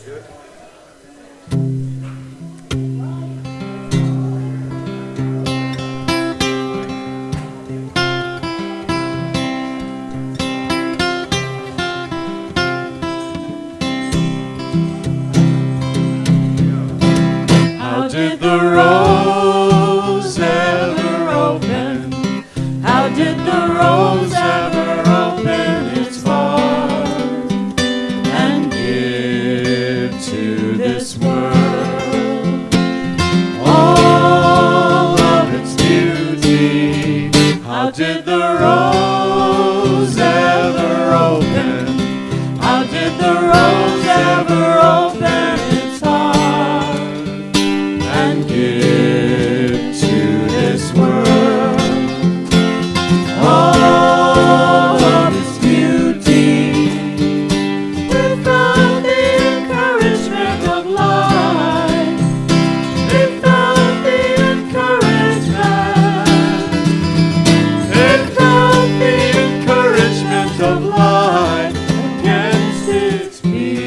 How did the rose ever open? How did the rose ever open its heart and give to this world all of its beauty? How did the rose ever open? How did the rose ever open its heart and give to this world all of its beauty? Without the encouragement of life, without the encouragement of life against its being.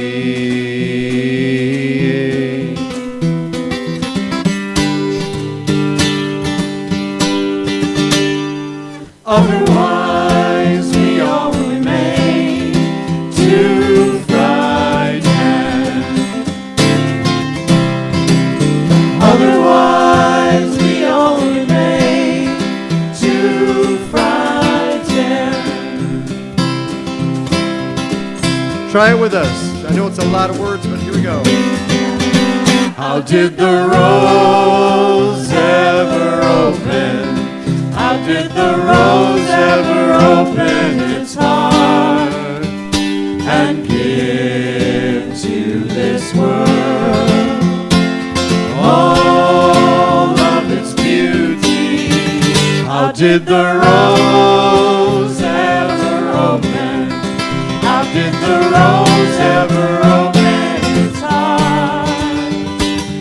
Otherwise we all remain too frightened. Otherwise we all remain too frightened. Try it with us. I know it's a lot of words, but here we go. How did the rose ever open? How did the rose ever open its heart and give to this world all of its beauty? How did the rose ever open? How did the rose ever open its heart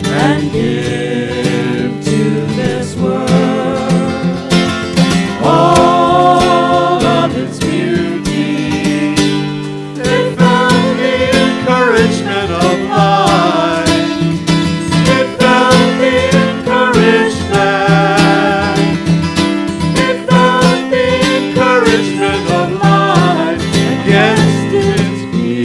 and give to this world all of its beauty? It found the encouragement of life. It found the encouragement. It found the encouragement of life against its being.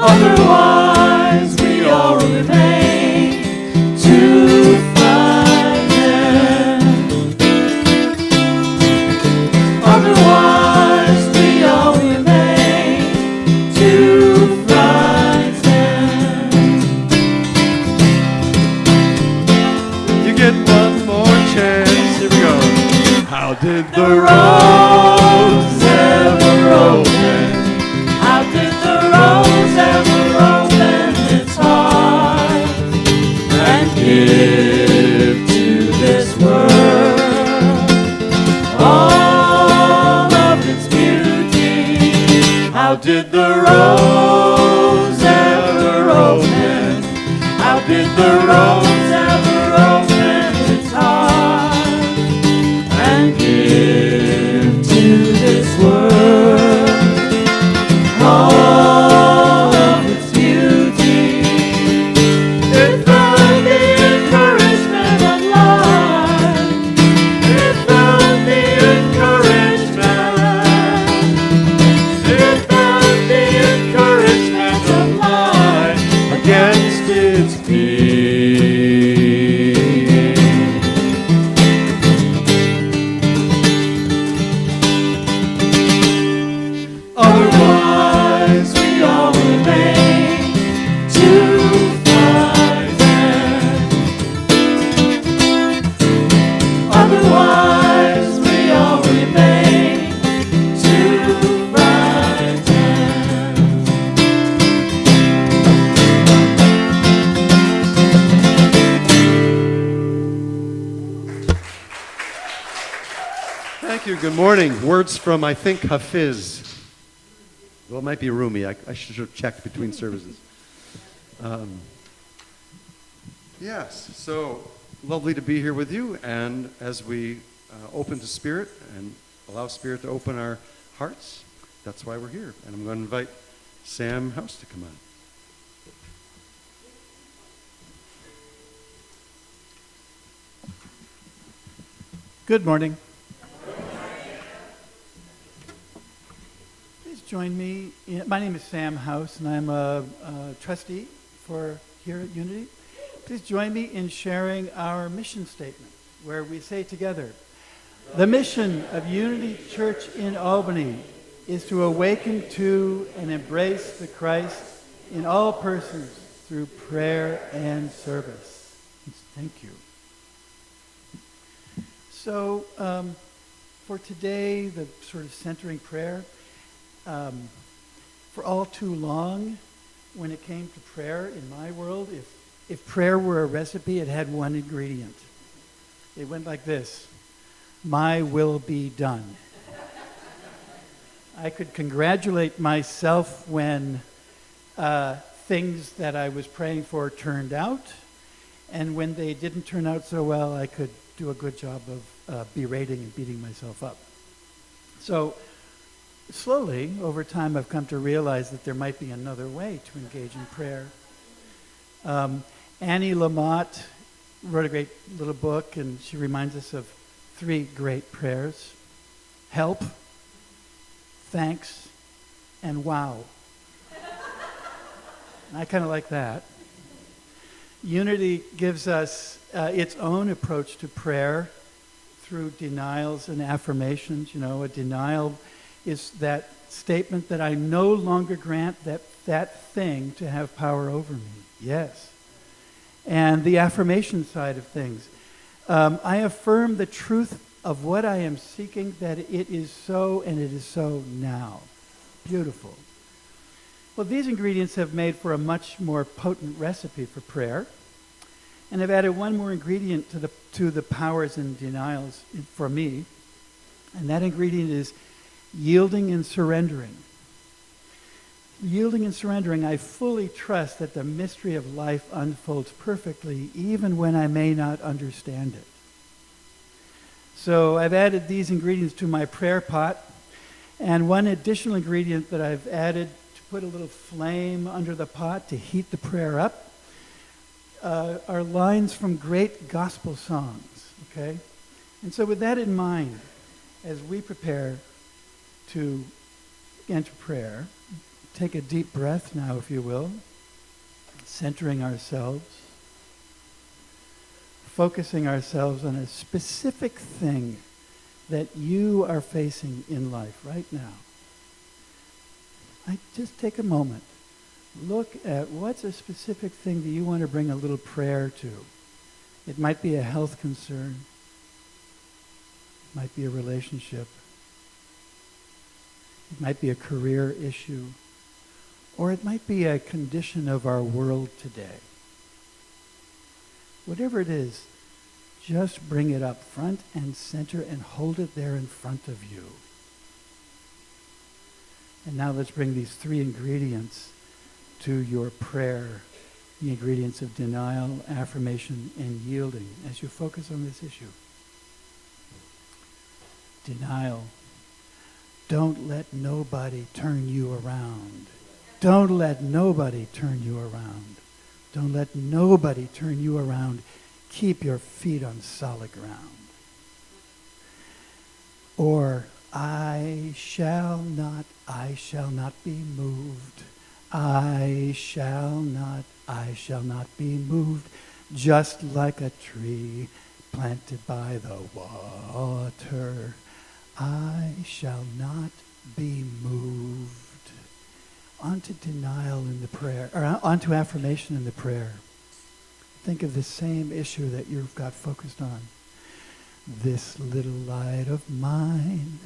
Otherwise we all remain too frightened. Otherwise we all remain too frightened. You get one more chance. Here we go. How did The rose ever open? How did the rose ever open its heart and give to this world all of its beauty? How did the rose ever open? How did the rose ever open its heart and give to this world all of its beauty? It found the encouragement of life. It found the encouragement. It found the encouragement of life against its being. Otherwise we all remain too frightened. Otherwise we all remain too frightened. Thank you. Good morning. Words from, I think, Hafiz. Well, it might be Rumi. I should have checked between services. Yes, so lovely to be here with you. And as we open to Spirit and allow Spirit to open our hearts. That's why we're here. And I'm going to invite Sam House to come on. Good morning. Please join me. My name is Sam House, and I'm a trustee for here at Unity. Please join me in sharing our mission statement, where we say together, the mission of Unity Church in Albany is to awaken to and embrace the Christ in all persons through prayer and service. Thank you. So for today, the sort of centering prayer, for all too long, when it came to prayer in my world, if prayer were a recipe, it had one ingredient. It went like this: my will be done. I could congratulate myself when things that I was praying for turned out, and when they didn't turn out so well, I could do a good job of berating and beating myself up. So slowly, over time, I've come to realize that there might be another way to engage in prayer. Annie Lamott wrote a great little book, and she reminds us of 3 great prayers: help, thanks, and wow. And I kind of like that. Unity gives us its own approach to prayer through denials and affirmations. You know, a denial is that statement that I no longer grant that thing to have power over me. Yes. And the affirmation side of things. I affirm the truth of what I am seeking, that it is so and it is so now. Beautiful. Well, these ingredients have made for a much more potent recipe for prayer. And I've added one more ingredient to the powers and denials for me. And that ingredient is yielding and surrendering. Yielding and surrendering, I fully trust that the mystery of life unfolds perfectly, even when I may not understand it. So I've added these ingredients to my prayer pot. And one additional ingredient that I've added to put a little flame under the pot to heat the prayer up are lines from great gospel songs, okay? And so with that in mind, as we prepare to enter prayer, take a deep breath now, if you will, centering ourselves, focusing ourselves on a specific thing that you are facing in life right now. Just take a moment. Look at what's a specific thing that you want to bring a little prayer to. It might be a health concern. It might be a relationship. It might be a career issue. Or it might be a condition of our world today. Whatever it is, just bring it up front and center and hold it there in front of you. And now let's bring these 3 ingredients to your prayer, the ingredients of denial, affirmation, and yielding as you focus on this issue. Denial. Don't let nobody turn you around. Don't let nobody turn you around. Don't let nobody turn you around. Keep your feet on solid ground. Or, I shall not be moved. I shall not be moved, just like a tree planted by the water. I shall not be moved. Onto denial in the prayer, or onto affirmation in the prayer. Think of the same issue that you've got focused on. This little light of mine,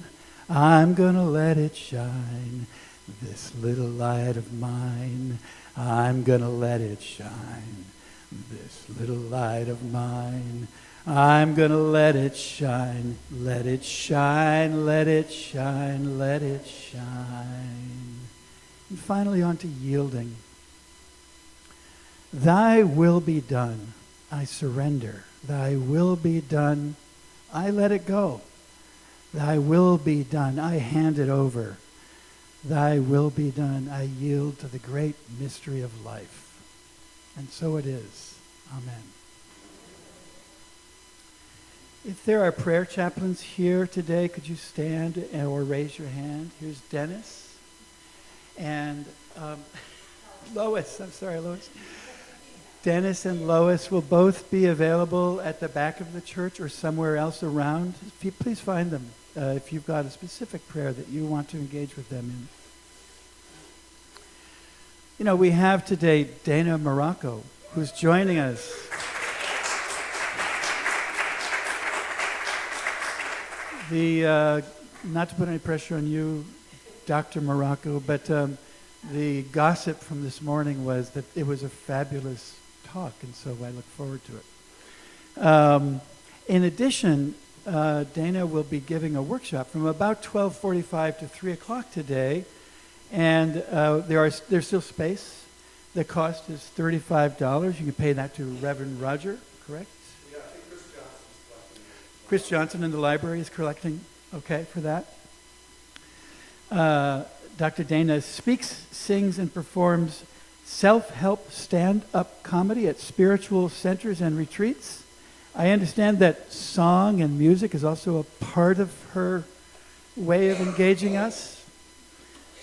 I'm gonna let it shine. This little light of mine, I'm gonna let it shine. This little light of mine, I'm gonna let it shine. Let it shine, let it shine, let it shine. And finally on to yielding. Thy will be done, I surrender. Thy will be done, I let it go. Thy will be done. I hand it over. Thy will be done. I yield to the great mystery of life. And so it is. Amen. If there are prayer chaplains here today, could you stand or raise your hand? Here's Dennis and Lois. I'm sorry, Lois. Dennis and Lois will both be available at the back of the church or somewhere else around. Please find them if you've got a specific prayer that you want to engage with them in. You know, we have today Dana Marrocco, who's joining us. Not to put any pressure on you, Dr. Marrocco, but the gossip from this morning was that it was a fabulous talk, and so I look forward to it. In addition, Dana will be giving a workshop from about 12:45 to 3 o'clock today, and there's still space. The cost is $35. You can pay that to Reverend Roger, correct? Yeah, I think Chris Johnson's collecting. Chris Johnson in the library is collecting, okay, for that. Dr. Dana speaks, sings, and performs self-help stand-up comedy at spiritual centers and retreats. I understand that song and music is also a part of her way of engaging us.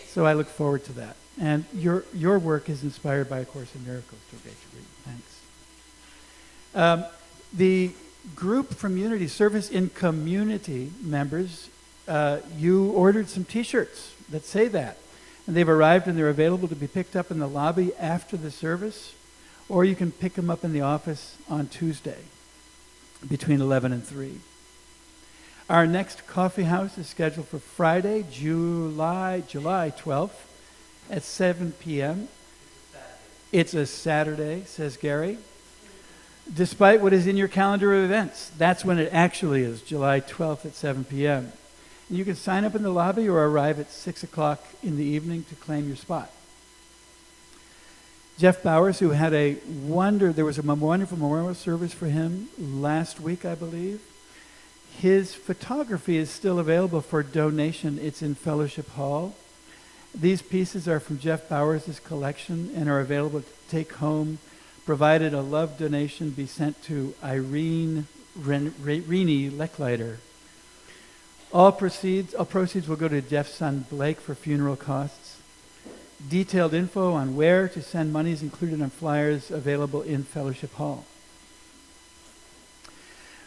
So I look forward to that. And your work is inspired by A Course in Miracles to a great degree. Thanks. The group from Unity Service in Community members, you ordered some T-shirts that say that. And they've arrived and they're available to be picked up in the lobby after the service, or you can pick them up in the office on Tuesday between 11 and 3. Our next coffee house is scheduled for Friday, July 12th at 7 p.m. It's a Saturday, says Gary. Despite what is in your calendar of events, that's when it actually is, July 12th at 7 p.m. And you can sign up in the lobby or arrive at 6 o'clock in the evening to claim your spot. Jeff Bowers, who had there was a wonderful memorial service for him last week, I believe. His photography is still available for donation. It's in Fellowship Hall. These pieces are from Jeff Bowers' collection and are available to take home, provided a love donation be sent to Irene Lechleiter. All proceeds will go to Jeff's son Blake for funeral costs. Detailed info on where to send money is included on flyers available in Fellowship Hall.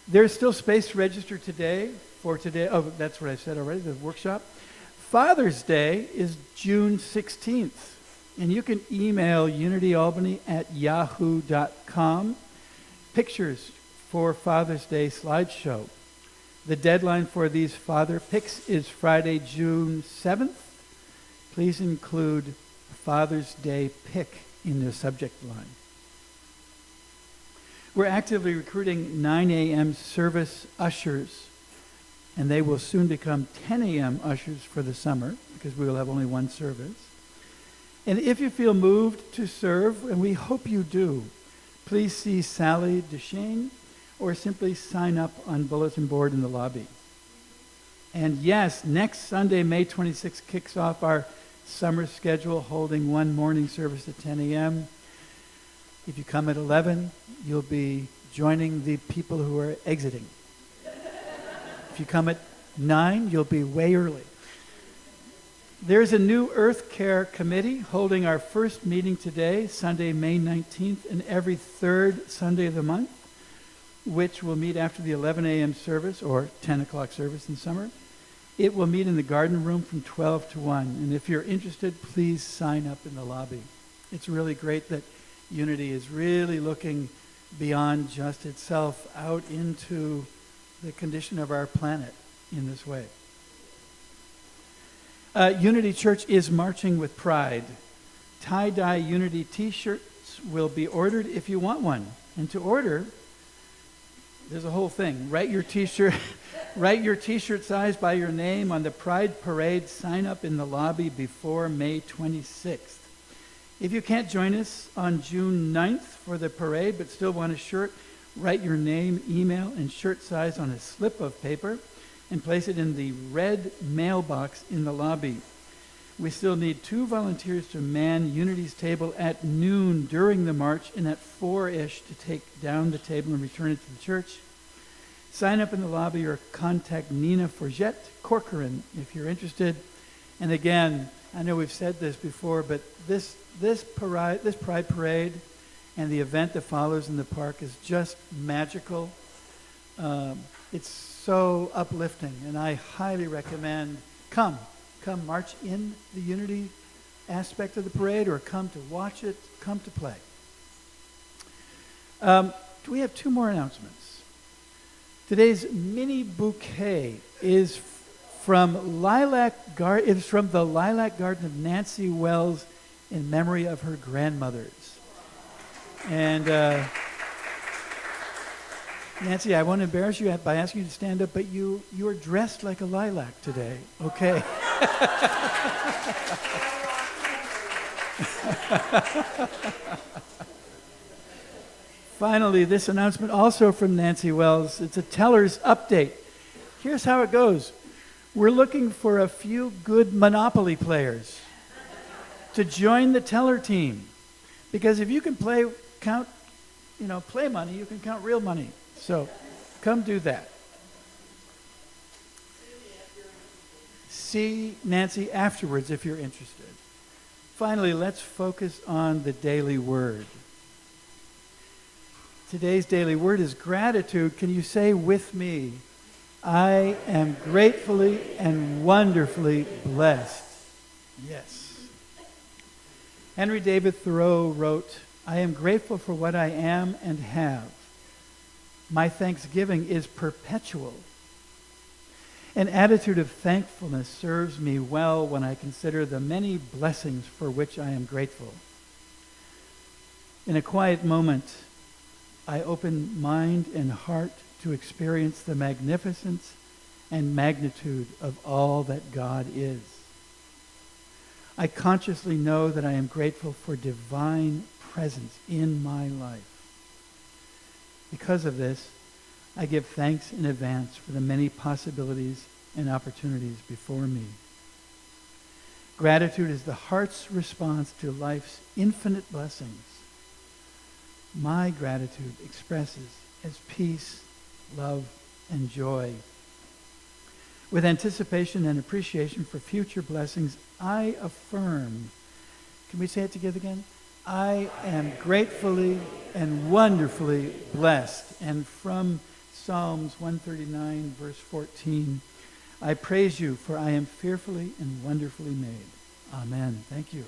There's still space to register today. Oh, that's what I said already, the workshop. Father's Day is June 16th, and you can email unityalbany@yahoo.com pictures for Father's Day slideshow. The deadline for these father pics is Friday, June 7th. Please include Father's Day pic in the subject line. We're actively recruiting 9 a.m. service ushers, and they will soon become 10 a.m. ushers for the summer because we will have only one service. And if you feel moved to serve, and we hope you do, please see Sally Deshane or simply sign up on bulletin board in the lobby. And yes, next Sunday, May 26th, kicks off our summer schedule, holding one morning service at 10 a.m. If you come at 11, you'll be joining the people who are exiting. If you come at 9, you'll be way early. There's a new Earth Care Committee holding our first meeting today, Sunday, May 19th, and every third Sunday of the month, which will meet after the 11 a.m. service, or 10 o'clock service in summer. It will meet in the garden room from 12 to 1. And if you're interested, please sign up in the lobby. It's really great that Unity is really looking beyond just itself out into the condition of our planet in this way. Unity Church is marching with pride. Tie-dye Unity T-shirts will be ordered if you want one. And to order, there's a whole thing. Write your T-shirt size by your name on the Pride Parade. Sign up in the lobby before May 26th. If you can't join us on June 9th for the parade but still want a shirt, Write your name, email, and shirt size on a slip of paper and place it in the red mailbox in the lobby. We still need 2 volunteers to man Unity's table at noon during the march and at 4-ish to take down the table and return it to the church. Sign up in the lobby or contact Nina Forget Corcoran if you're interested. And again, I know we've said this before, but this Pride Parade and the event that follows in the park is just magical. It's so uplifting, and I highly recommend come march in the Unity aspect of the parade, or come to watch it, come to play. We have 2 more announcements. Today's mini bouquet is from the Lilac Garden of Nancy Wells in memory of her grandmothers. And Nancy, I won't embarrass you by asking you to stand up, but you are dressed like a lilac today, okay? Finally, this announcement also from Nancy Wells. It's a teller's update. Here's how it goes. We're looking for a few good Monopoly players to join the teller team. Because if you can play money, you can count real money. So come do that. See Nancy afterwards if you're interested. Finally, let's focus on the daily word. Today's daily word is gratitude. Can you say with me, I am gratefully and wonderfully blessed? Yes. Henry David Thoreau wrote, I am grateful for what I am and have. My thanksgiving is perpetual. An attitude of thankfulness serves me well when I consider the many blessings for which I am grateful. In a quiet moment, I open mind and heart to experience the magnificence and magnitude of all that God is. I consciously know that I am grateful for divine presence in my life. Because of this, I give thanks in advance for the many possibilities and opportunities before me. Gratitude is the heart's response to life's infinite blessings. My gratitude expresses as peace, love, and joy. With anticipation and appreciation for future blessings, I affirm, can we say it together again? I am gratefully and wonderfully blessed. And from Psalms 139, verse 14, I praise you, for I am fearfully and wonderfully made. Amen. Thank you.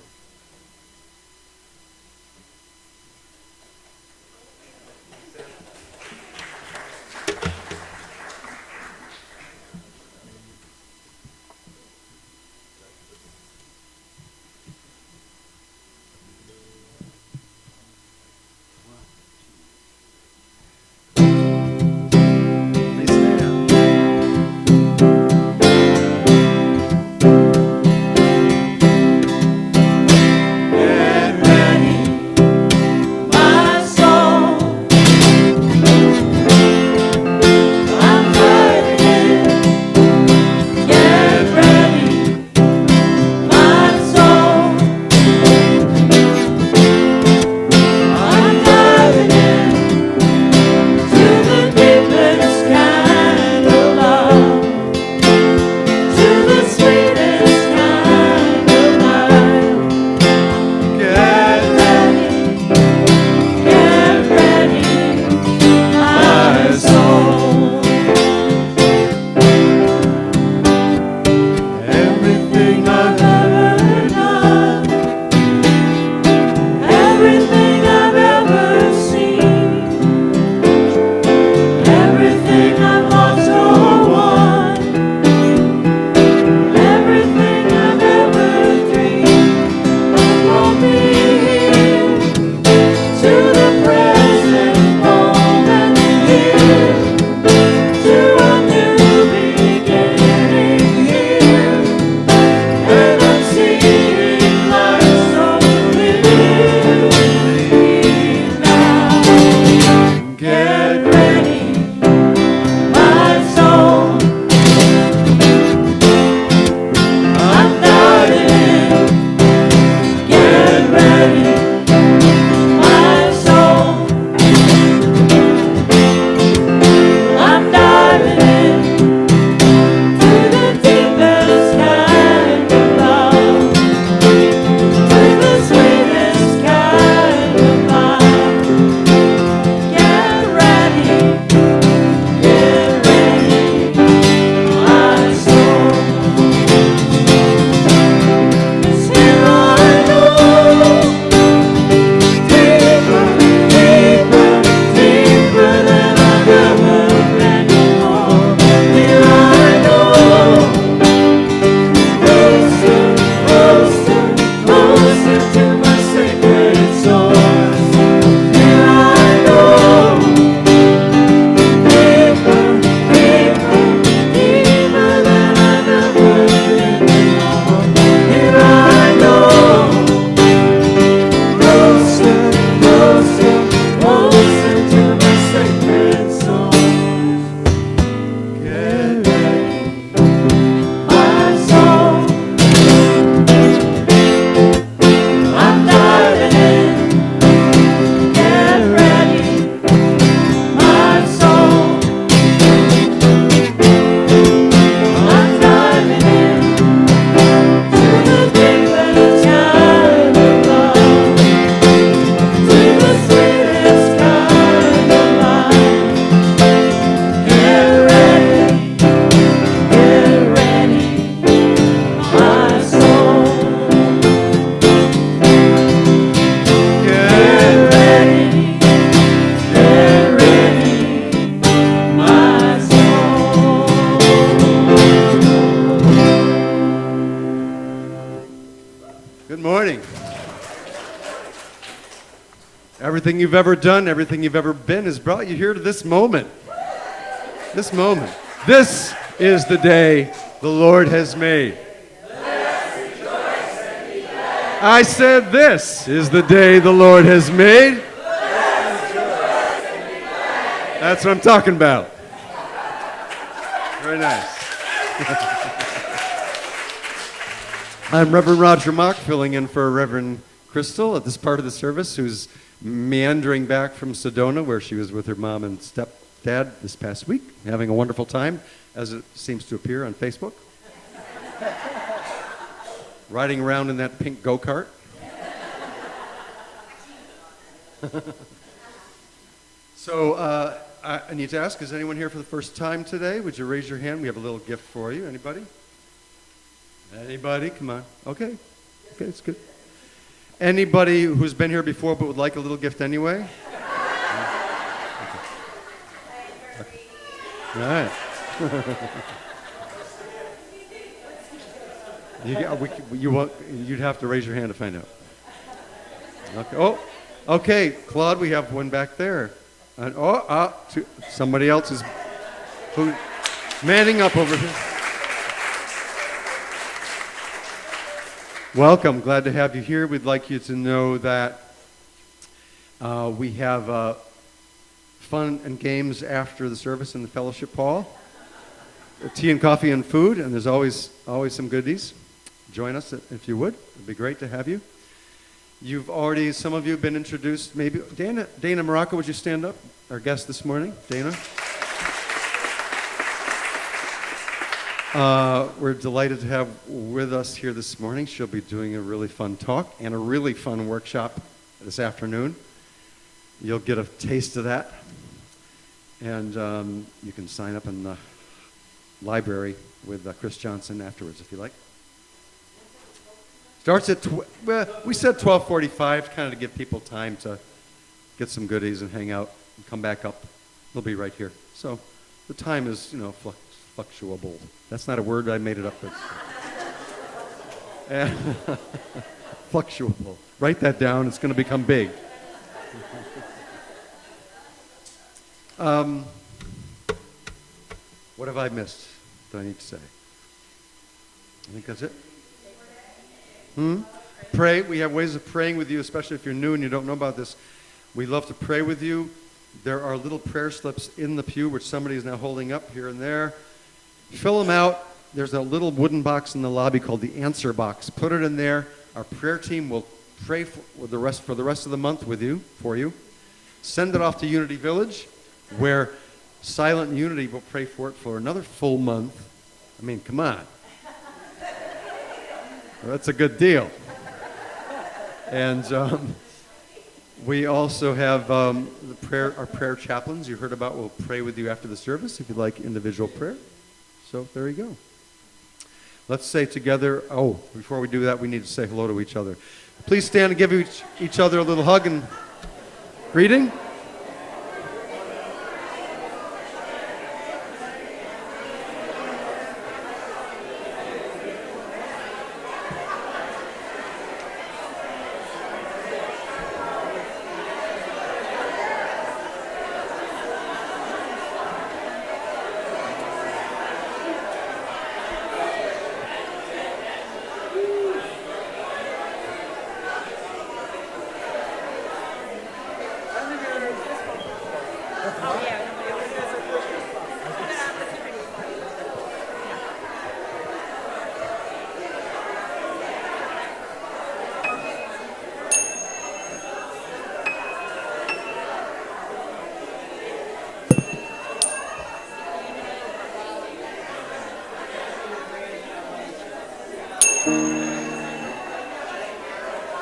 morning. Everything you've ever done, everything you've ever been has brought you here to this moment. This moment. This is the day the Lord has made. I said this is the day the Lord has made. That's what I'm talking about. Very nice. I'm Reverend Roger Mock, filling in for Reverend Crystal at this part of the service, who's meandering back from Sedona, where she was with her mom and stepdad this past week, having a wonderful time, as it seems to appear on Facebook. Riding around in that pink go-kart. So I need to ask, is anyone here for the first time today? Would you raise your hand? We have a little gift for you. Anybody? Anybody? Come on. Okay. Okay, it's good. Anybody who's been here before but would like a little gift anyway? Okay. All right. You'd have to raise your hand to find out. Okay. Oh, okay, Claude, we have one back there. And somebody else is manning up over here. Welcome, glad to have you here. We'd like you to know that we have fun and games after the service in the fellowship hall. Tea and coffee and food, and there's always some goodies. Join us if you would. It'd be great to have you. Some of you have been introduced, maybe. Dana Marrocco, would you stand up? Our guest this morning, Dana. We're delighted to have with us here this morning. She'll be doing a really fun talk and a really fun workshop this afternoon. You'll get a taste of that. And you can sign up in the library with Chris Johnson afterwards if you like. Starts at, we said 12:45, kind of to give people time to get some goodies and hang out and come back up. They'll be right here. So the time is, fluctuable. That's not a word, I made it up. Fluctuable. Write that down, it's going to become big. What have I missed that I need to say? I think that's it. Pray. We have ways of praying with you, especially if you're new and you don't know about this. We love to pray with you. There are little prayer slips in the pew, which somebody is now holding up here and there. Fill them out. There's a little wooden box in the lobby called the answer box. Put it in there. Our prayer team will pray for the rest of the month for you. Send it off to Unity Village, where Silent Unity will pray for it for another full month. I mean, come on. Well, that's a good deal. And we also have our prayer chaplains you heard about will pray with you after the service if you'd like individual prayer. So there you go. Let's say together, before we do that, we need to say hello to each other. Please stand and give each other a little hug and greeting.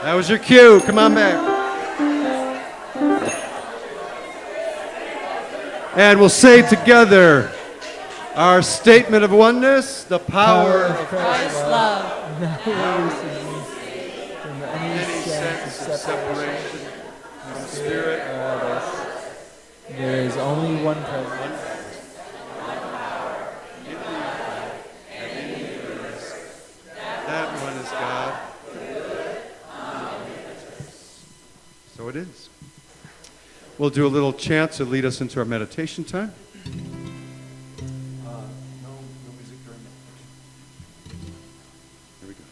That was your cue. Come on back. And we'll say together our statement of oneness, the power of Christ's love. From any sense of separation from the Spirit. There is only one presence. That one is God. is. We'll do a little chant to lead us into our meditation time. No music during meditation. Here we go.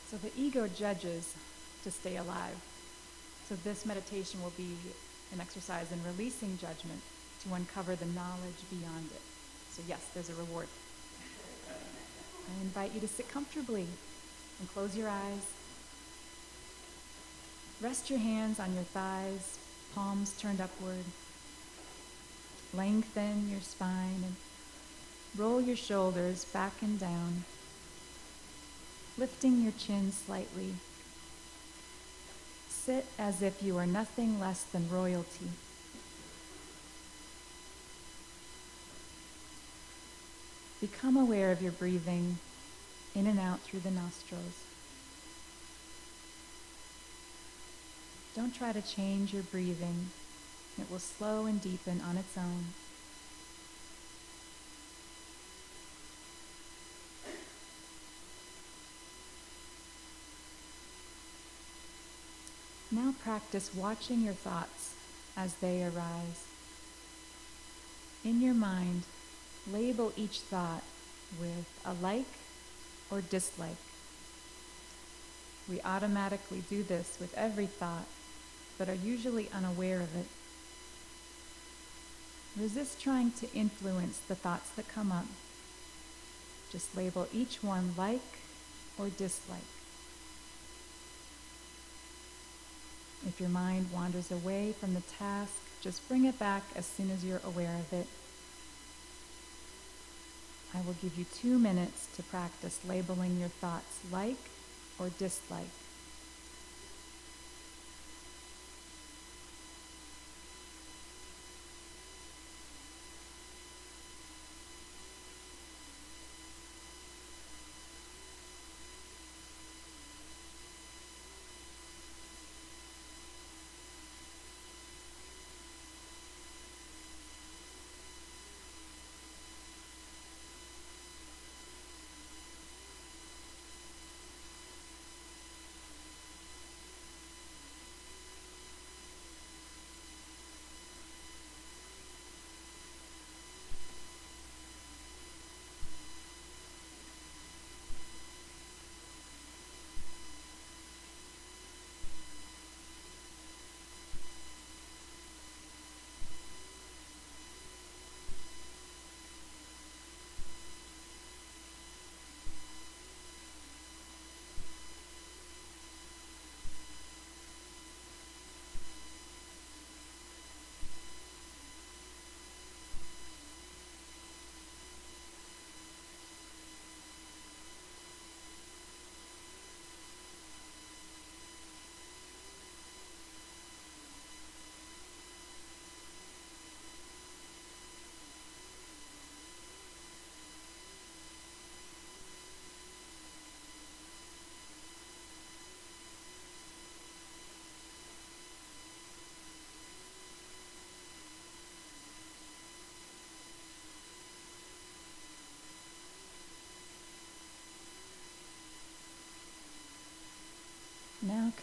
So the ego judges to stay alive. So this meditation will be an exercise in releasing judgment to uncover the knowledge beyond it. So yes, there's a reward. I invite you to sit comfortably and close your eyes. Rest your hands on your thighs, palms turned upward. Lengthen your spine and roll your shoulders back and down, lifting your chin slightly. Sit as if you are nothing less than royalty. Become aware of your breathing in and out through the nostrils. Don't try to change your breathing. It will slow and deepen on its own. Now practice watching your thoughts as they arise. In your mind, label each thought with a like or dislike. We automatically do this with every thought, but are usually unaware of it. Resist trying to influence the thoughts that come up. Just label each one like or dislike. If your mind wanders away from the task, just bring it back as soon as you're aware of it. I will give you 2 minutes to practice labeling your thoughts like or dislike.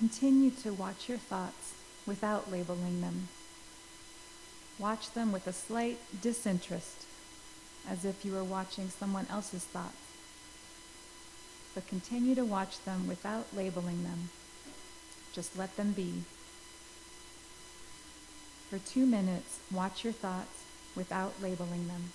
continue to watch your thoughts without labeling them. Watch them with a slight disinterest, as if you were watching someone else's thoughts. But continue to watch them without labeling them. Just let them be. For 2 minutes, watch your thoughts without labeling them.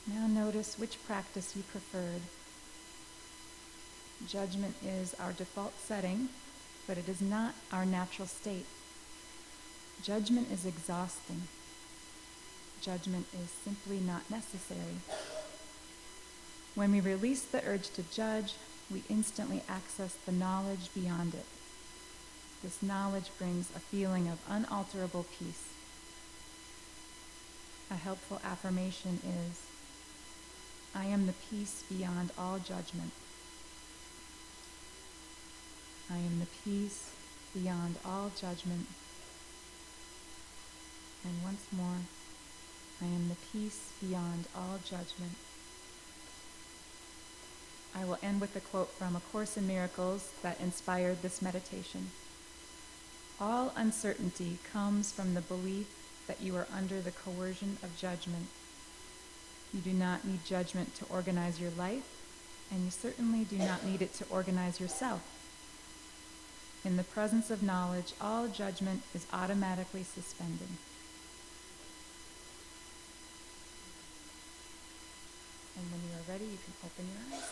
Now notice which practice you preferred. Judgment is our default setting, but it is not our natural state. Judgment is exhausting. Judgment is simply not necessary. When we release the urge to judge, we instantly access the knowledge beyond it. This knowledge brings a feeling of unalterable peace. A helpful affirmation is, I am the peace beyond all judgment. I am the peace beyond all judgment. And once more, I am the peace beyond all judgment. I will end with a quote from A Course in Miracles that inspired this meditation. All uncertainty comes from the belief that you are under the coercion of judgment. You do not need judgment to organize your life, and you certainly do not need it to organize yourself. In the presence of knowledge, all judgment is automatically suspended. And when you are ready, you can open your eyes.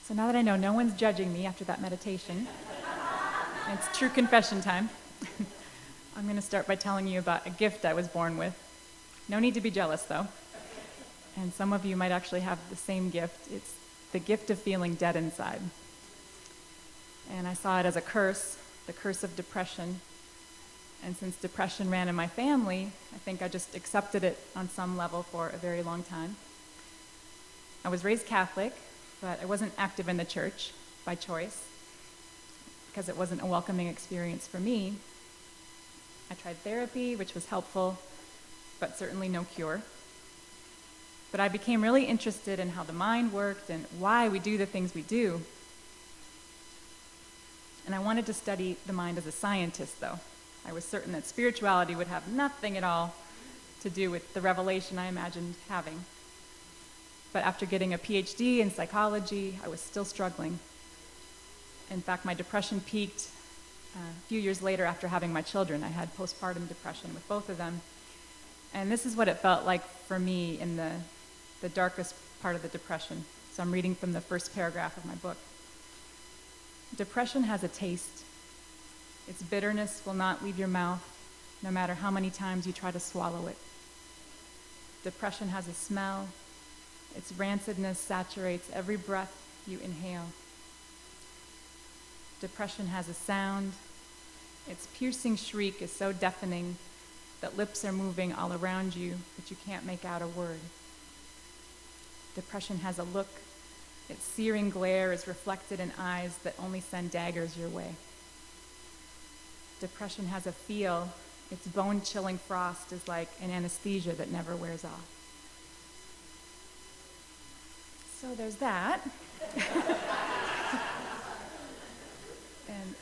So now that I know no one's judging me after that meditation, it's true confession time. I'm going to start by telling you about a gift I was born with. No need to be jealous, though. And some of you might actually have the same gift. It's the gift of feeling dead inside. And I saw it as a curse, the curse of depression. And since depression ran in my family, I think I just accepted it on some level for a very long time. I was raised Catholic, but I wasn't active in the church by choice because it wasn't a welcoming experience for me. I tried therapy, which was helpful, but certainly no cure. But I became really interested in how the mind worked and why we do the things we do. And I wanted to study the mind as a scientist, though. I was certain that spirituality would have nothing at all to do with the revelation I imagined having. But after getting a PhD in psychology, I was still struggling. In fact, my depression peaked a few years later after having my children. I had postpartum depression with both of them. And this is what it felt like for me in the darkest part of the depression. So I'm reading from the first paragraph of my book. Depression has a taste. Its bitterness will not leave your mouth, no matter how many times you try to swallow it. Depression has a smell. Its rancidness saturates every breath you inhale. Depression has a sound. Its piercing shriek is so deafening that lips are moving all around you, but you can't make out a word. Depression has a look. Its searing glare is reflected in eyes that only send daggers your way. Depression has a feel. Its bone-chilling frost is like an anesthesia that never wears off. So there's that. And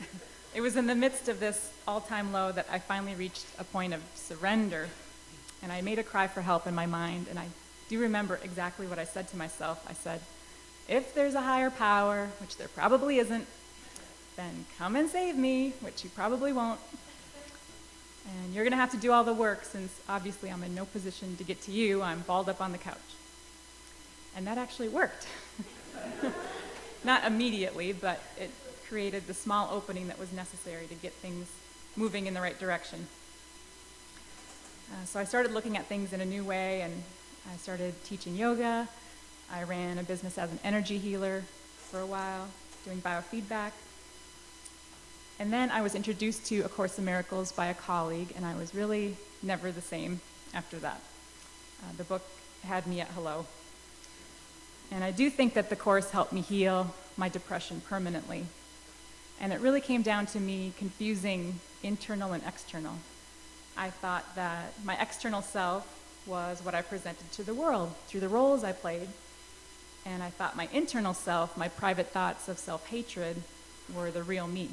it was in the midst of this all-time low that I finally reached a point of surrender. And I made a cry for help in my mind, and I do remember exactly what I said to myself. I said, if there's a higher power, which there probably isn't, then come and save me, which you probably won't. And you're going to have to do all the work since obviously I'm in no position to get to you. I'm balled up on the couch. And that actually worked. Not immediately, but it created the small opening that was necessary to get things moving in the right direction. So I started looking at things in a new way, and I started teaching yoga. I ran a business as an energy healer for a while, doing biofeedback. And then I was introduced to A Course in Miracles by a colleague, and I was really never the same after that. The book had me at hello. And I do think that the Course helped me heal my depression permanently. And it really came down to me confusing internal and external. I thought that my external self was what I presented to the world through the roles I played. And I thought my internal self, my private thoughts of self-hatred, were the real me.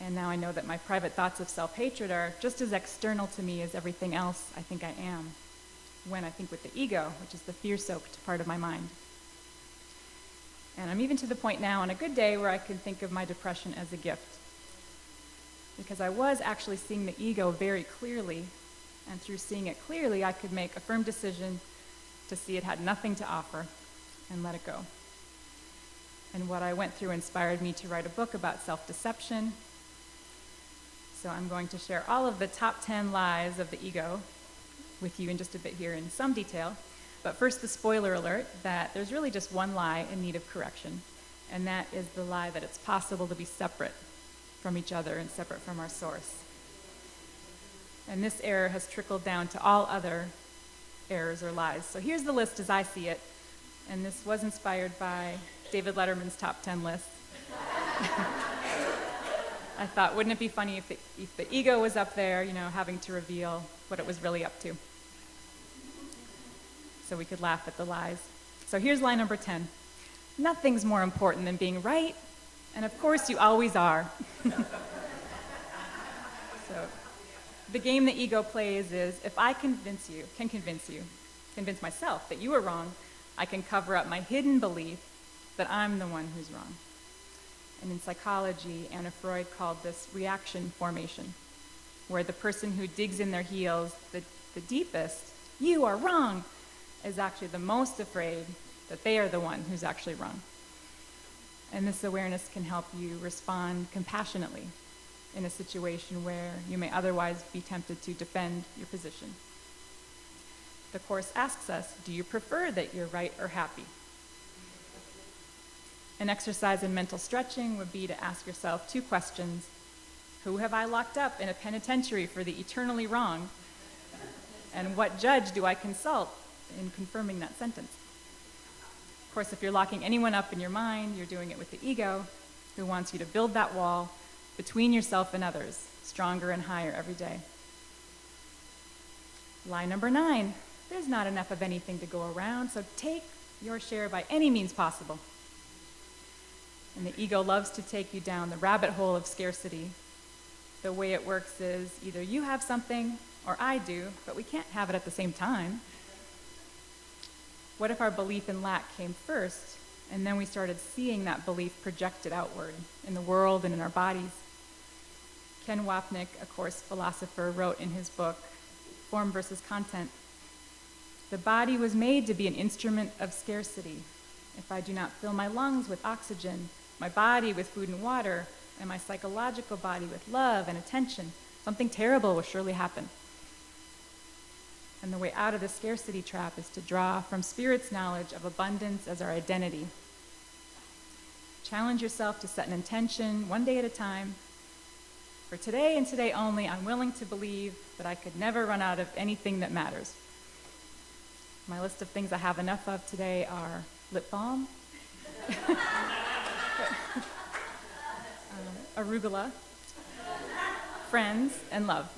And now I know that my private thoughts of self-hatred are just as external to me as everything else I think I am, when I think with the ego, which is the fear-soaked part of my mind. And I'm even to the point now on a good day where I can think of my depression as a gift. Because I was actually seeing the ego very clearly, and through seeing it clearly, I could make a firm decision to see it had nothing to offer and let it go. And what I went through inspired me to write a book about self-deception. So I'm going to share all of the top 10 lies of the ego with you in just a bit here in some detail. But first, the spoiler alert that there's really just one lie in need of correction, and that is the lie that it's possible to be separate from each other and separate from our source. And this error has trickled down to all other errors or lies. So here's the list as I see it, and this was inspired by David Letterman's top 10 list. I thought, wouldn't it be funny if the ego was up there, having to reveal what it was really up to? So we could laugh at the lies. So here's lie number 10. Nothing's more important than being right, and of course you always are. So the game the ego plays is, if I can convince myself that you are wrong, I can cover up my hidden belief that I'm the one who's wrong. And in psychology, Anna Freud called this reaction formation, where the person who digs in their heels the deepest, you are wrong, is actually the most afraid that they are the one who's actually wrong. And this awareness can help you respond compassionately in a situation where you may otherwise be tempted to defend your position. The Course asks us, do you prefer that you're right or happy? An exercise in mental stretching would be to ask yourself 2 questions. Who have I locked up in a penitentiary for the eternally wrong? And what judge do I consult in confirming that sentence? Of course, if you're locking anyone up in your mind, you're doing it with the ego, who wants you to build that wall between yourself and others, stronger and higher every day. Lie number 9, there's not enough of anything to go around, so take your share by any means possible. And the ego loves to take you down the rabbit hole of scarcity. The way it works is either you have something or I do, but we can't have it at the same time. What if our belief in lack came first, and then we started seeing that belief projected outward in the world and in our bodies? Ken Wapnick, a Course philosopher, wrote in his book, Form versus Content, the body was made to be an instrument of scarcity. If I do not fill my lungs with oxygen, my body with food and water, and my psychological body with love and attention, something terrible will surely happen. And the way out of the scarcity trap is to draw from Spirit's knowledge of abundance as our identity. Challenge yourself to set an intention, one day at a time. For today and today only, I'm willing to believe that I could never run out of anything that matters. My list of things I have enough of today are lip balm, arugula, friends, and love.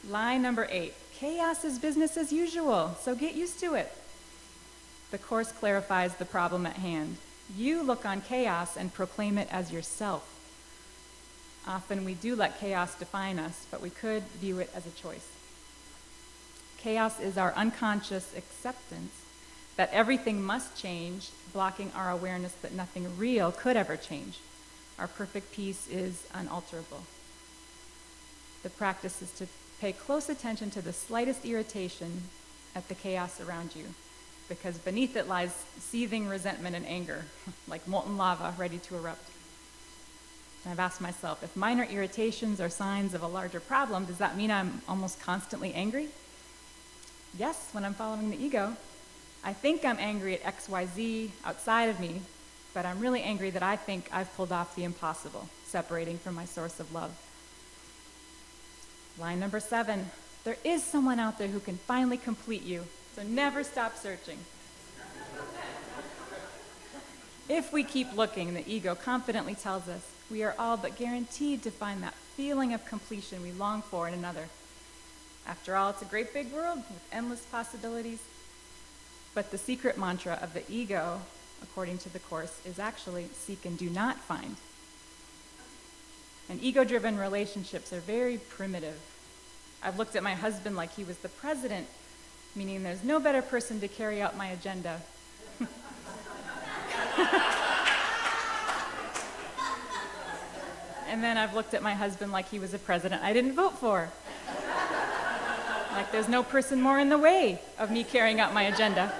Lie number 8, chaos is business as usual, so get used to it. The Course clarifies the problem at hand. You look on chaos and proclaim it as yourself. Often we do let chaos define us, but we could view it as a choice. Chaos is our unconscious acceptance that everything must change, blocking our awareness that nothing real could ever change. Our perfect peace is unalterable. The practice is to pay close attention to the slightest irritation at the chaos around you, because beneath it lies seething resentment and anger, like molten lava ready to erupt. And I've asked myself, if minor irritations are signs of a larger problem, does that mean I'm almost constantly angry? Yes, when I'm following the ego. I think I'm angry at XYZ outside of me, but I'm really angry that I think I've pulled off the impossible, separating from my source of love. Line number 7, there is someone out there who can finally complete you, so never stop searching. If we keep looking, the ego confidently tells us we are all but guaranteed to find that feeling of completion we long for in another. After all, it's a great big world with endless possibilities. But the secret mantra of the ego, according to the Course, is actually seek and do not find. And ego-driven relationships are very primitive. I've looked at my husband like he was the president, meaning there's no better person to carry out my agenda. And then I've looked at my husband like he was a president I didn't vote for. Like there's no person more in the way of me carrying out my agenda.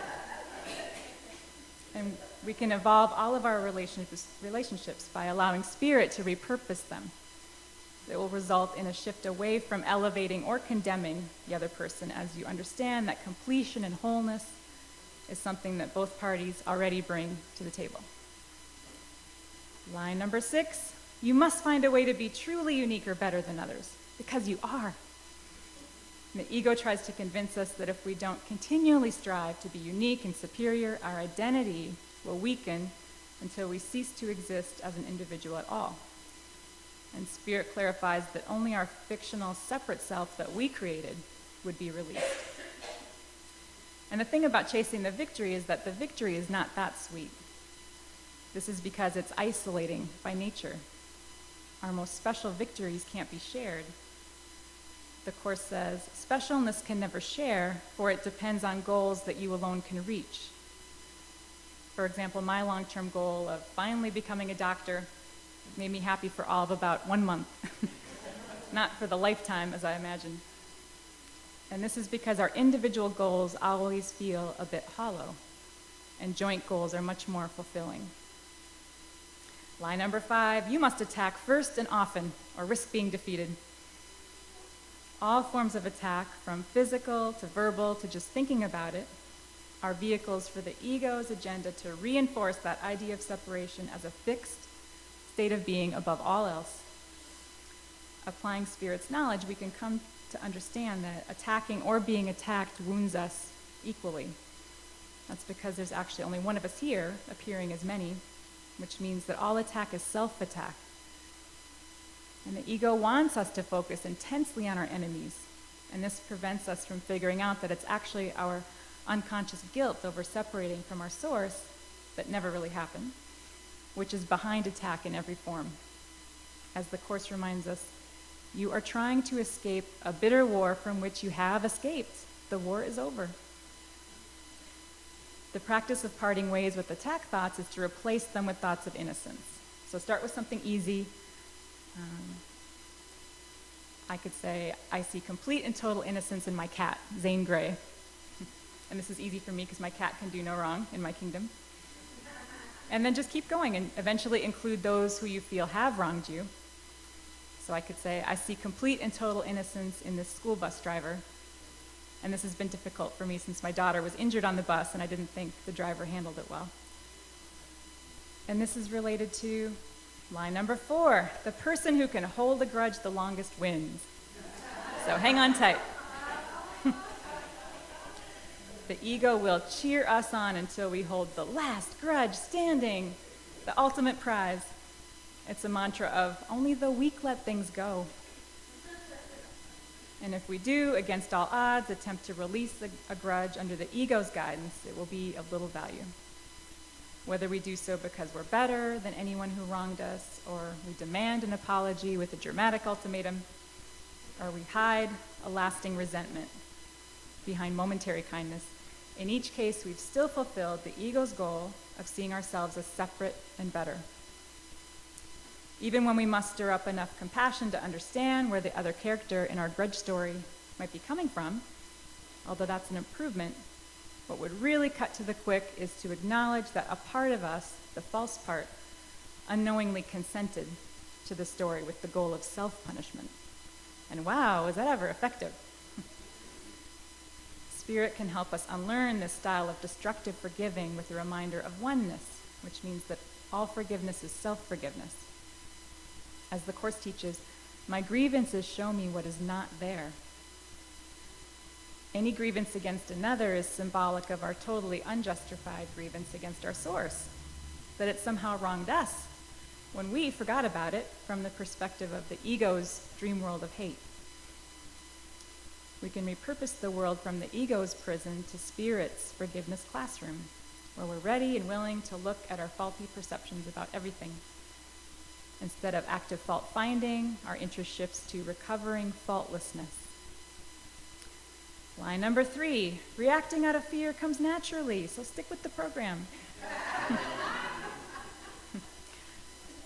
And we can evolve all of our relationships by allowing Spirit to repurpose them. It will result in a shift away from elevating or condemning the other person as you understand that completion and wholeness is something that both parties already bring to the table. Line number 6, you must find a way to be truly unique or better than others, because you are. And the ego tries to convince us that if we don't continually strive to be unique and superior, our identity will weaken until we cease to exist as an individual at all. And Spirit clarifies that only our fictional separate self that we created would be released. And the thing about chasing the victory is that the victory is not that sweet. This is because it's isolating by nature. Our most special victories can't be shared. The Course says, specialness can never share, for it depends on goals that you alone can reach. For example, my long-term goal of finally becoming a doctor made me happy for all of about 1 month. Not for the lifetime, as I imagined. And this is because our individual goals always feel a bit hollow. and joint goals are much more fulfilling. Lie number 5, you must attack first and often, or risk being defeated. All forms of attack, from physical to verbal to just thinking about it, are vehicles for the ego's agenda to reinforce that idea of separation as a fixed state of being above all else. Applying Spirit's knowledge, we can come to understand that attacking or being attacked wounds us equally. That's because there's actually only one of us here, appearing as many, which means that all attack is self-attack. And the ego wants us to focus intensely on our enemies, and this prevents us from figuring out that it's actually our unconscious guilt over separating from our source that never really happened, which is behind attack in every form. As the Course reminds us, you are trying to escape a bitter war from which you have escaped. The war is over. The practice of parting ways with attack thoughts is to replace them with thoughts of innocence. So start with something easy. I could say, I see complete and total innocence in my cat, Zane Grey. And this is easy for me because my cat can do no wrong in my kingdom. And then just keep going and eventually include those who you feel have wronged you. So I could say, I see complete and total innocence in this school bus driver. And this has been difficult for me since my daughter was injured on the bus and I didn't think the driver handled it well. And this is related to lie number 4, the person who can hold a grudge the longest wins. So hang on tight. The ego will cheer us on until we hold the last grudge standing, the ultimate prize. It's a mantra of only the weak let things go. And if we do, against all odds, attempt to release a grudge under the ego's guidance, it will be of little value. Whether we do so because we're better than anyone who wronged us, or we demand an apology with a dramatic ultimatum, or we hide a lasting resentment behind momentary kindness, in each case, we've still fulfilled the ego's goal of seeing ourselves as separate and better. Even when we muster up enough compassion to understand where the other character in our grudge story might be coming from, although that's an improvement, what would really cut to the quick is to acknowledge that a part of us, the false part, unknowingly consented to the story with the goal of self-punishment. And wow, was that ever effective? Spirit can help us unlearn this style of destructive forgiving with a reminder of oneness, which means that all forgiveness is self-forgiveness. As the Course teaches, my grievances show me what is not there. Any grievance against another is symbolic of our totally unjustified grievance against our source, that it somehow wronged us when we forgot about it from the perspective of the ego's dream world of hate. We can repurpose the world from the ego's prison to Spirit's forgiveness classroom, where we're ready and willing to look at our faulty perceptions about everything. Instead of active fault finding, our interest shifts to recovering faultlessness. Line number 3, reacting out of fear comes naturally, so stick with the program.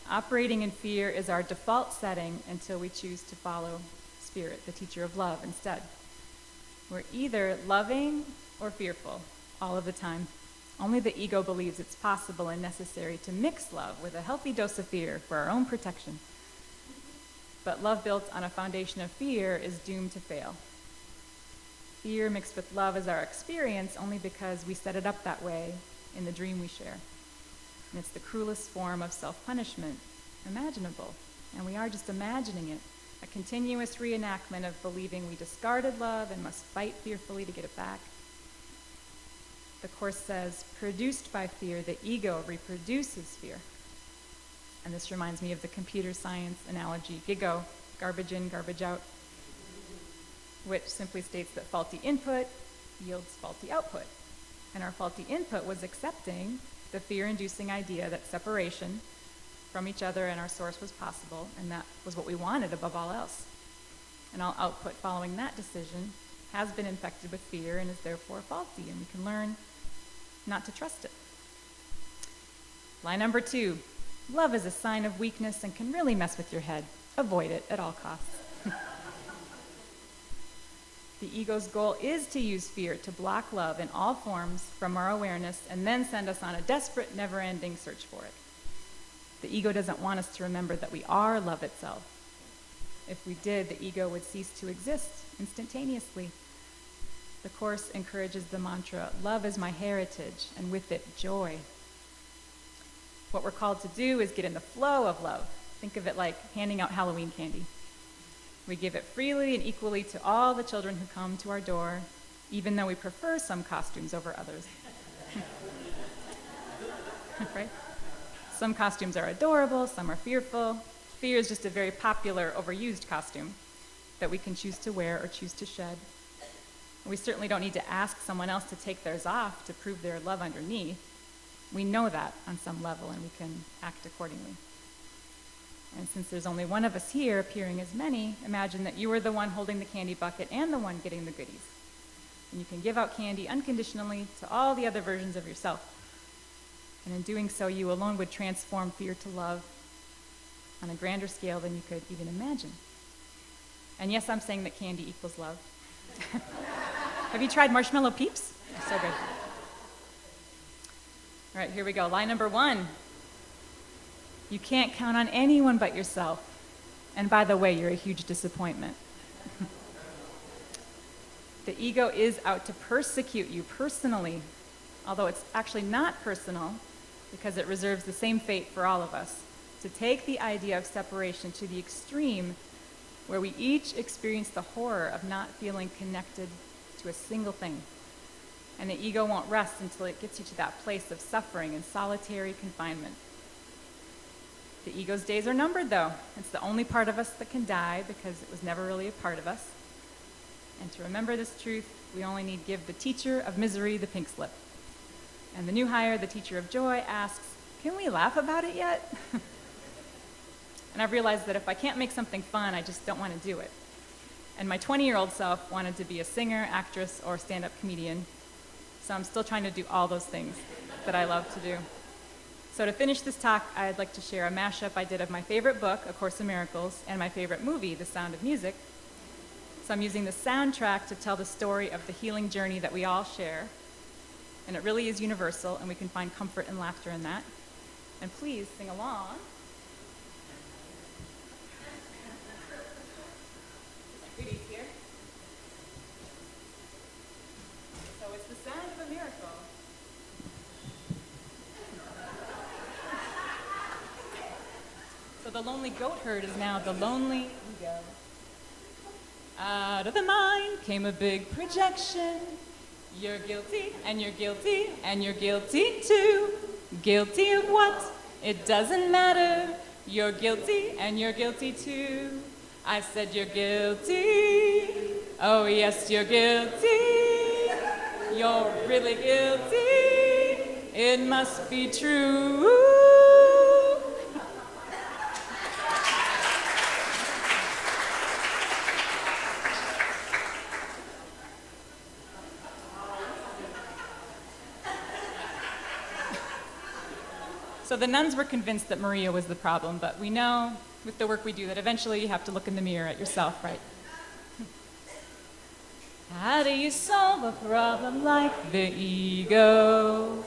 Operating in fear is our default setting until we choose to follow Spirit, the teacher of love, instead. We're either loving or fearful all of the time. Only the ego believes it's possible and necessary to mix love with a healthy dose of fear for our own protection. But love built on a foundation of fear is doomed to fail. Fear mixed with love is our experience only because we set it up that way in the dream we share. And it's the cruelest form of self-punishment imaginable, and we are just imagining it, a continuous reenactment of believing we discarded love and must fight fearfully to get it back. The Course says, produced by fear, the ego reproduces fear. And this reminds me of the computer science analogy, GIGO, garbage in, garbage out, which simply states that faulty input yields faulty output. And our faulty input was accepting the fear-inducing idea that separation from each other and our source was possible, and that was what we wanted above all else. And all output following that decision has been infected with fear and is therefore faulty, and we can learn not to trust it. Line number 2, love is a sign of weakness and can really mess with your head. Avoid it at all costs. The ego's goal is to use fear to block love in all forms from our awareness and then send us on a desperate, never-ending search for it. The ego doesn't want us to remember that we are love itself. If we did, the ego would cease to exist instantaneously. The Course encourages the mantra, love is my heritage, and with it, joy. What we're called to do is get in the flow of love. Think of it like handing out Halloween candy. We give it freely and equally to all the children who come to our door, even though we prefer some costumes over others. Right? Some costumes are adorable, some are fearful. Fear is just a very popular, overused costume that we can choose to wear or choose to shed. We certainly don't need to ask someone else to take theirs off to prove their love underneath. We know that on some level, and we can act accordingly. And since there's only one of us here appearing as many, imagine that you are the one holding the candy bucket and the one getting the goodies. And you can give out candy unconditionally to all the other versions of yourself. And in doing so, you alone would transform fear to love on a grander scale than you could even imagine. And yes, I'm saying that candy equals love. Have you tried marshmallow peeps? They're so good. All right, here we go. Lie number 1. You can't count on anyone but yourself. And by the way, you're a huge disappointment. The ego is out to persecute you personally, although it's actually not personal because it reserves the same fate for all of us, to take the idea of separation to the extreme where we each experience the horror of not feeling connected to a single thing. And the ego won't rest until it gets you to that place of suffering and solitary confinement. The ego's days are numbered, though. It's the only part of us that can die because it was never really a part of us. And to remember this truth, we only need give the teacher of misery the pink slip. And the new hire, the teacher of joy, asks, can we laugh about it yet? And I've realized that if I can't make something fun, I just don't want to do it. And my 20-year-old self wanted to be a singer, actress, or stand-up comedian. So I'm still trying to do all those things that I love to do. So to finish this talk, I'd like to share a mashup I did of my favorite book, A Course in Miracles, and my favorite movie, The Sound of Music. So I'm using the soundtrack to tell the story of the healing journey that we all share. And it really is universal, and we can find comfort and laughter in that. And please sing along. Goodies here. So it's the sound of a miracle. So the lonely goat herd is now the lonely ego. Out of the mind came a big projection. You're guilty, and you're guilty, and you're guilty too. Guilty of what? It doesn't matter. You're guilty, and you're guilty too. I said you're guilty. Oh yes, you're guilty. You're really guilty. It must be true. So the nuns were convinced that Maria was the problem, but we know with the work we do that eventually you have to look in the mirror at yourself, right? How do you solve a problem like the ego?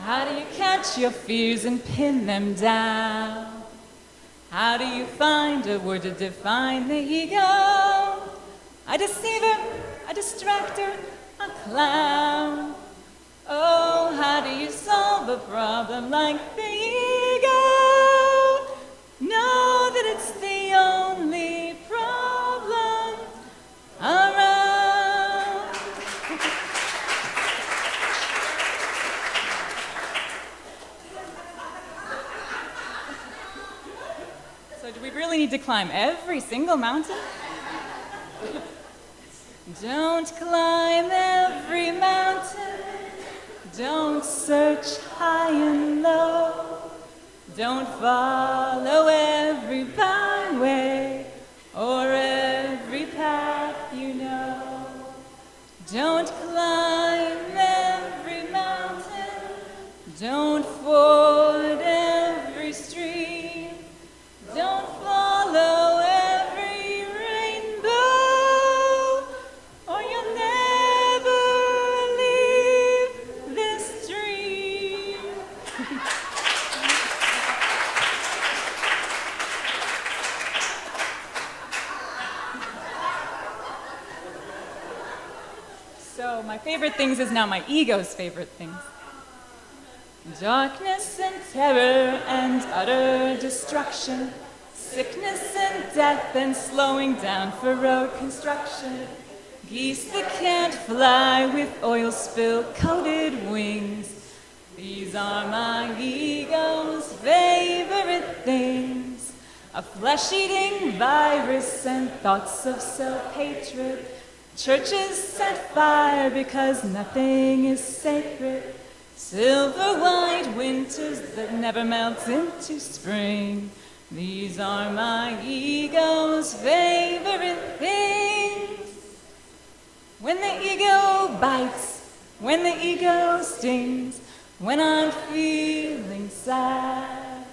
How do you catch your fears and pin them down? How do you find a word to define the ego? A deceiver, a distractor, a clown. Oh, how do you solve a problem like the ego? Know that it's the only problem around. So do we really need to climb every single mountain? Don't climb every mountain. Don't search high and low. Don't follow every byway or every path you know. Don't climb every mountain. Don't ford every stream. Don't follow every rainbow or favorite things is now my ego's favorite things. Darkness and terror and utter destruction, sickness and death and slowing down for road construction, geese that can't fly with oil spill coated wings. These are my ego's favorite things. A flesh-eating virus and thoughts of self-hatred. Churches set fire because nothing is sacred. Silver white winters that never melt into spring. These are my ego's favorite things. When the ego bites, when the ego stings, when I'm feeling sad,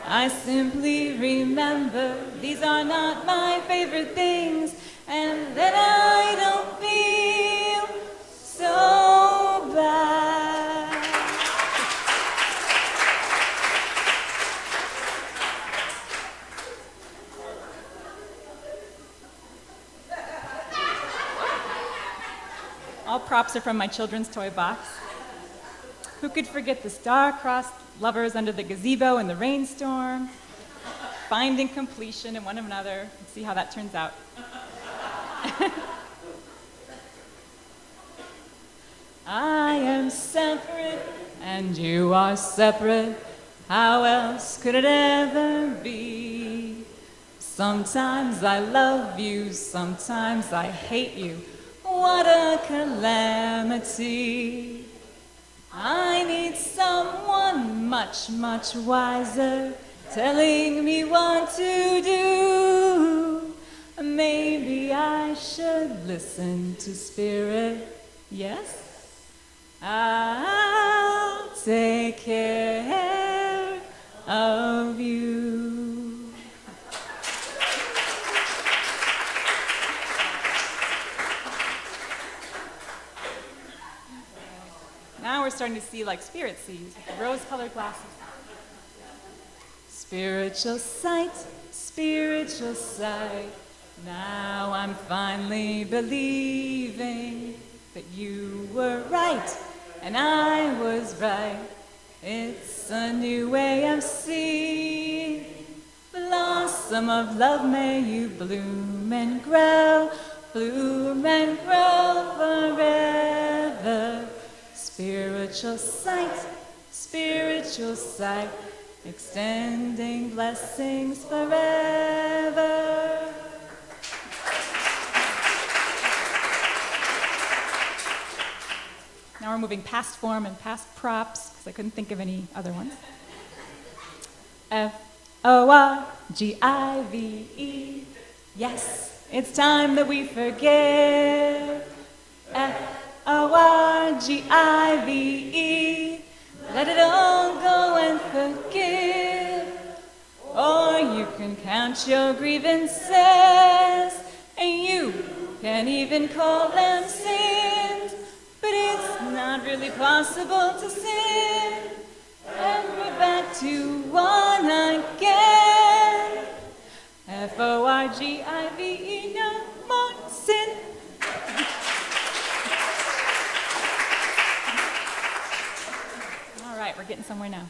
I simply remember these are not my favorite things, and then I don't feel so bad. All props are from my children's toy box. Who could forget the star-crossed lovers under the gazebo in the rainstorm, finding completion in one another, and see how that turns out. I am separate, and you are separate. How else could it ever be? Sometimes I love you, sometimes I hate you. What a calamity. I need someone much, much wiser, telling me what to do. Maybe I should listen to Spirit. Yes? I'll take care of you. Now we're starting to see like Spirit sees, with the rose-colored glasses. Spiritual sight, spiritual sight. Now I'm finally believing that you were right and I was right. It's a new way of seeing. Blossom of love, may you bloom and grow forever. Spiritual sight, extending blessings forever. Now we're moving past form and past props, because I couldn't think of any other ones. Forgive. Yes, it's time that we forgive. Forgive. Let it all go and forgive. Or you can count your grievances, and you can even call them sins. But it's not really possible to sin, and we're back to one again. Forgive, no more sin. All right, we're getting somewhere now.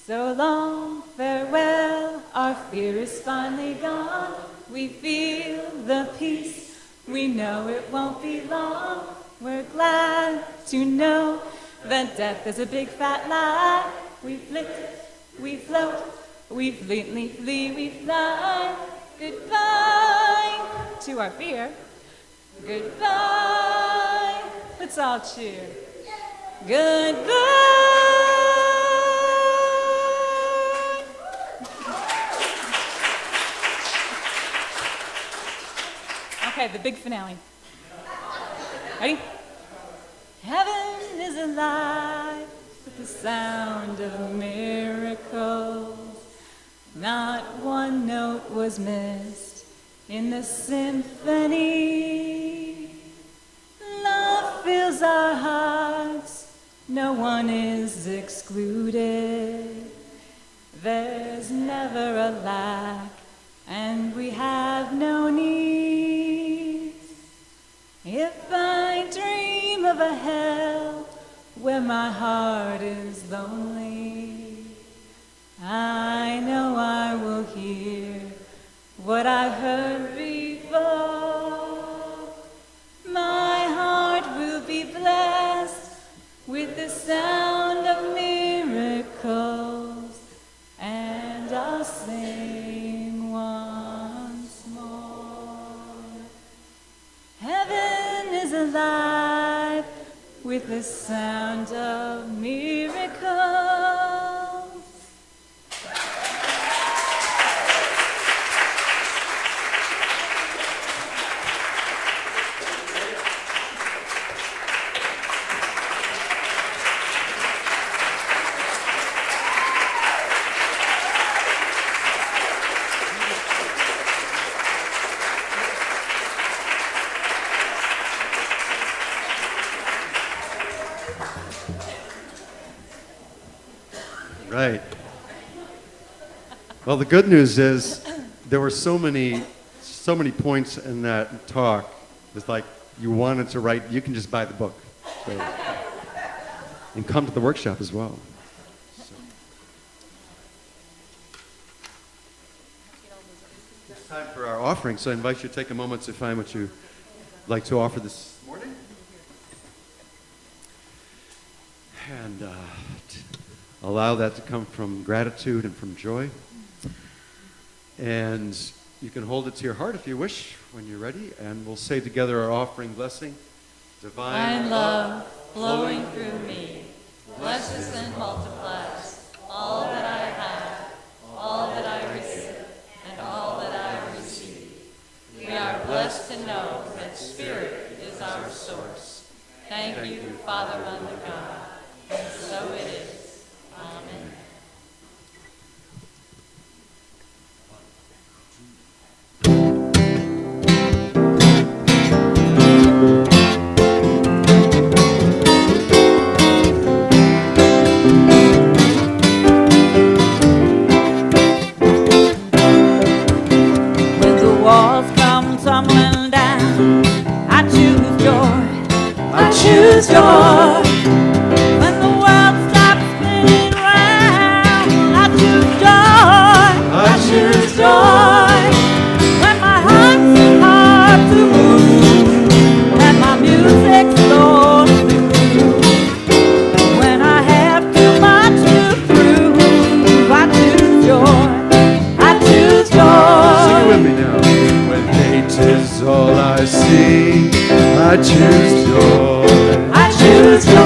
So long, farewell, our fear is finally gone. We feel the peace, we know it won't be long. We're glad to know that death is a big fat lie. We flit, we float, we fleetly flee, we fly. Goodbye to our fear. Goodbye. Let's all cheer. Goodbye. Okay, the big finale. Ready? Heaven is alive with the sound of miracles. Not one note was missed in the symphony. Love fills our hearts, no one is excluded. There's never a lack, and we have no needs. If I dream of a hell where my heart is lonely, I know I will hear what I've heard before. My heart will be blessed with the sound of miracles, and I'll sing once more. Heaven is alive with the sound of miracles. Right. Well, the good news is there were so many points in that talk. It's like you wanted to write. You can just buy the book, so, and come to the workshop as well. So. It's time for our offering, so I invite you to take a moment to find what you'd like to offer this morning, and allow that to come from gratitude and from joy. And you can hold it to your heart if you wish when you're ready, and we'll say together our offering blessing. Divine love flowing through me, blesses and multiplies all that I have, all that I receive, and all that I receive. We are blessed to know that Spirit is our source. Thank you, Father, Mother, God, and so it is. Amen. When the walls come tumbling down, I choose joy. I choose joy. When the world stops spinning round, I choose joy. I choose joy. When my heart's too hard to move, and my music's slow to move. When I have too much to prove, I choose joy. I choose joy. Sing it with me now. When hate is all I see, I choose joy. I choose joy.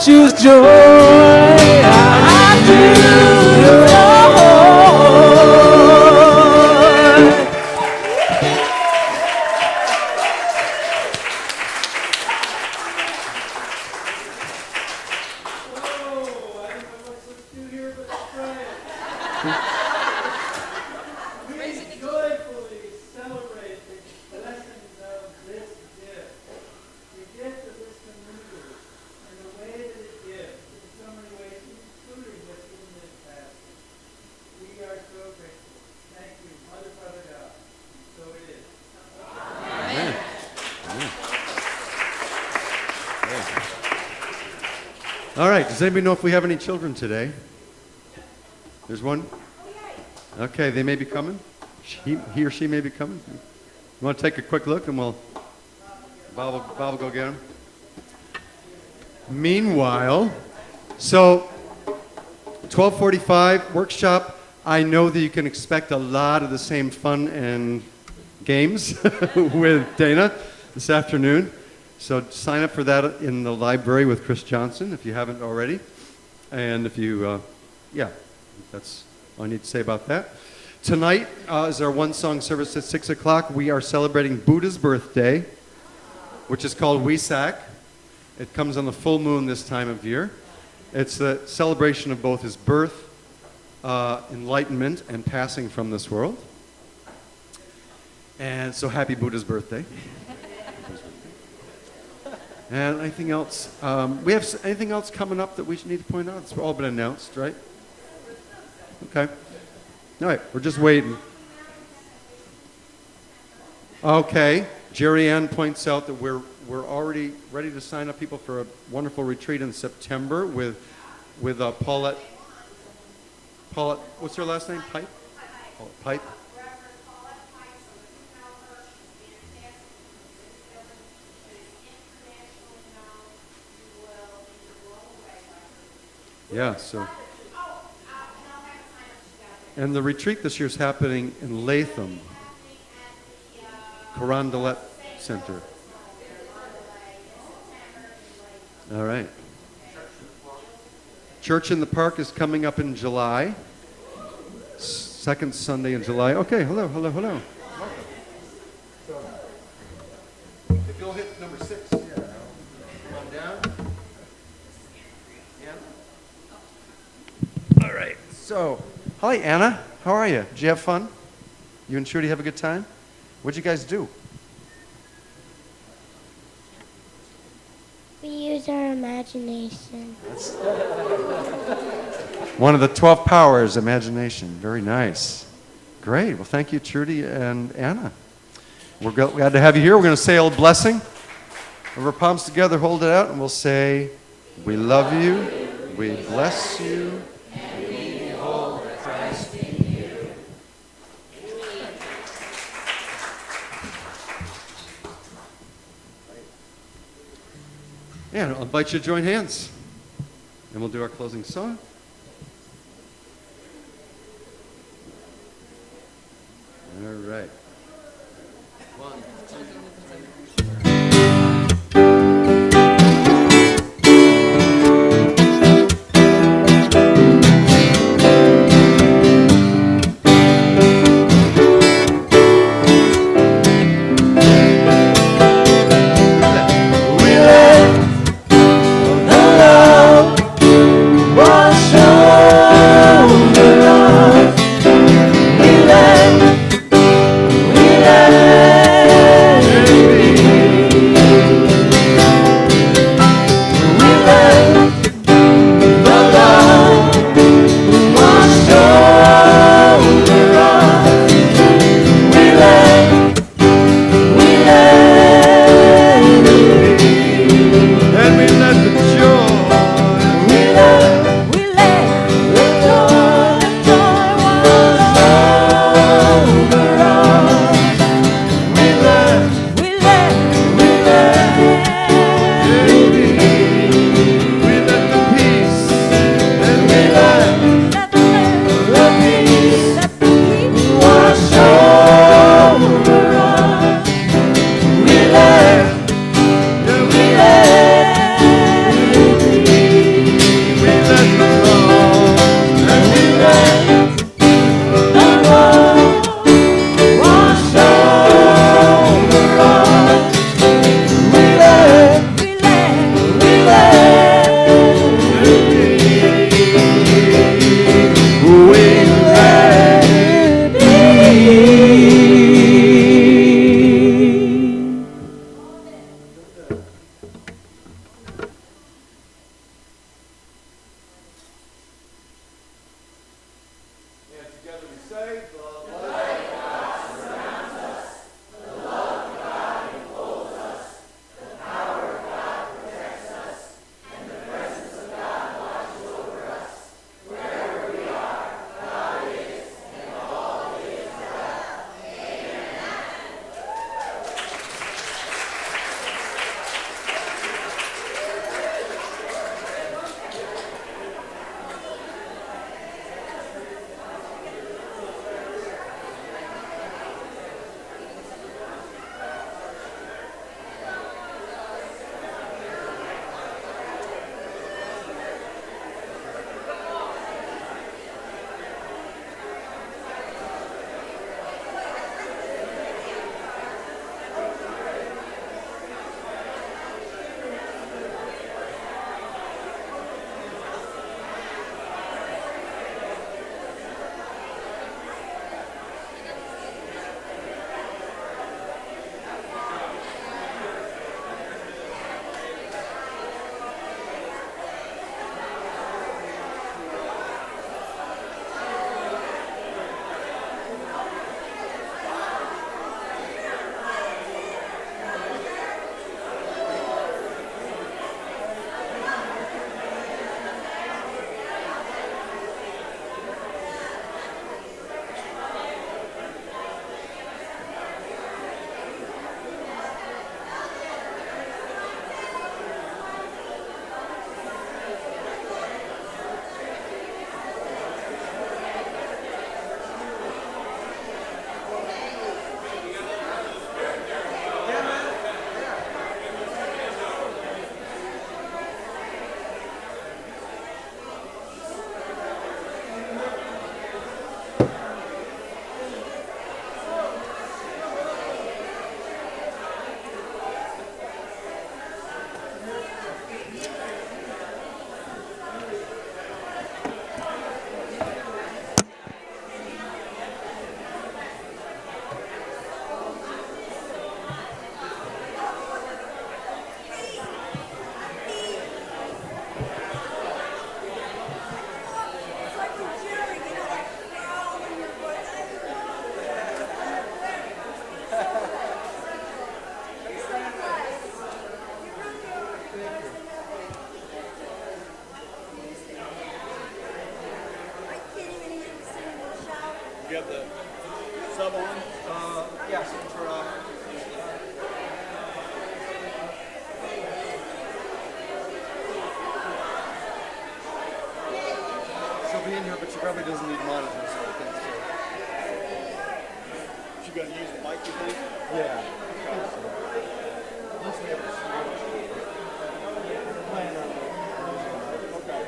choose joy. I choose joy. Joyfully celebrate the blessings of this gift, the gift of this community, and the way that it gives in so many ways, including what's in this passage. We are so grateful. Thank you, Mother, Father, God. So it is. Amen. All right, does anybody know if we have any children today? There's one? Okay, they may be coming. He or she may be coming. You want to take a quick look and Bob will go get them. Meanwhile, so 12:45 workshop. I know that you can expect a lot of the same fun and games with Dana this afternoon. So sign up for that in the library with Chris Johnson if you haven't already. And if you, that's all I need to say about that. Tonight is our one-song service at 6 o'clock. We are celebrating Buddha's birthday, which is called Wesak. It comes on the full moon this time of year. It's the celebration of both his birth, enlightenment, and passing from this world. And so happy Buddha's birthday. And anything else? We have anything else coming up that we should need to point out? It's all been announced, right? Okay. All right, we're just waiting. Okay, Jerry Ann points out that we're already ready to sign up people for a wonderful retreat in September with Paulette. Paulette, what's her last name? Pipe? Pipe. Yeah, so. And the retreat this year is happening in Latham, Carondelet Center. All right. Church in the Park is coming up in July. Second Sunday in July. Okay, hello. So, if you'll hit number 6. Come on down. All right. So, hi, Anna. How are you? Did you have fun? You and Trudy have a good time? What'd you guys do? We use our imagination. One of the 12 powers, imagination. Very nice. Great. Well, thank you, Trudy and Anna. We're glad to have you here. We're going to say a little blessing. With our palms together, hold it out, and we'll say, we love you, we bless you, and we behold Christ in you. And I'll invite you to join hands. And we'll do our closing song. All right. 1, 2, 3. You have the sub on? Yes, for she'll be in here, but she probably doesn't need monitors. I think so. She gonna use the mic, you think? Yeah. Okay.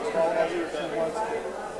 She wants to.